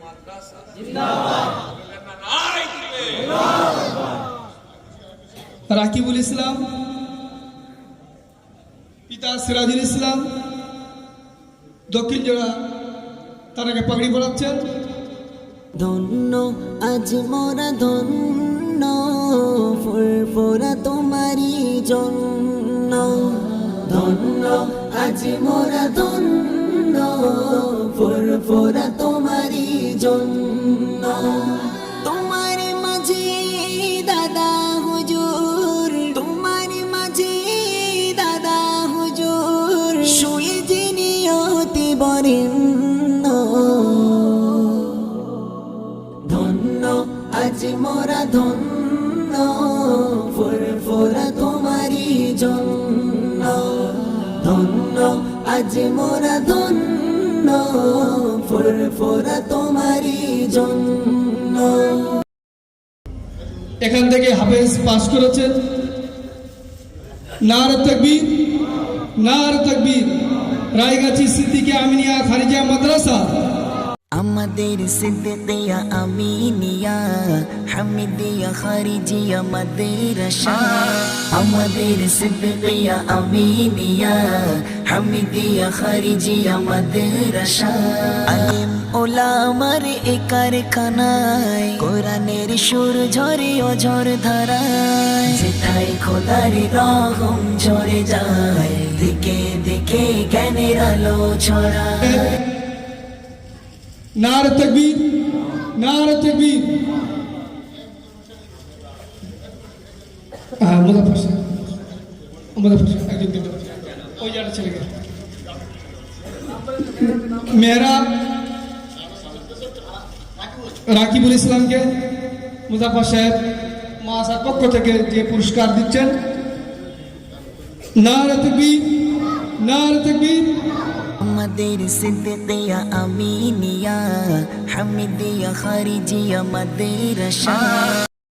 মাদ্রাসা জিন্দাবাদ। নারায়ে তাকবীর। রাকিবুল ইসলাম, পিতা সিরাজুল ইসলাম দক্ষিণ জোড়া তারাকে পাগড়ি পড়াচ্ছেন। ধন্য আজ মোরা ধন্য, ফুরফুরা তোমারি জন্য। ধন্য আজ মোরা ধন্য, ফুরফুরা তোমারি জন্য। তোমার মাঝে দাদা হুজুর, তোমার মাঝে দাদা হুজুর, শুয়ে যিনি অতি বরেণ্য। ধন্য আজ মোরা ধন্য, ফুরফুরা তোমারি জন্য। ধন্য আজ মোরা ধন্য, ফুরফুরা তোমারি জন্য। এখান থেকে হাফেজ পাস করেছেন। নারে তাকবীর, নারে তাকবীর। রায়গাছি সিদ্দিকে আমিনিয়া খারিজা মাদ্রাসা। আমাদের সিদ্দিকিয়া আমিনিয়া হামিদিয়া খারিজিয়া মাদ্রাসা। আমাদের সিদ্দিকিয়া আমিনিয়া হামিদিয়া খারিজিয়া মাদ্রাসা। আলিম ওলামার এ কারখানায় কোরআনের সুর ঝরে অঝর ধারায়। যেথায় খোদার রহম ঝরে যায়, দিকে দিকে জ্ঞানের আলো ছড়ায়। নারে তাকবীর, নারে তাকবীর। মুজাফফর সাহেব, মুজাফফর সাহেব একজন দিন ওই যারা ছেলেকে মেহরাব রাকিবুল ইসলামকে মুজাফফর সাহেব মহাসার পক্ষ থেকে যে পুরস্কার দিচ্ছেন। নারে তাকবীর, নারে তাকবীর। আমাদের সিদ্দিকিয়া আমিনিয়া হামিদিয়া খারিজিয়া মাদ্রাসা।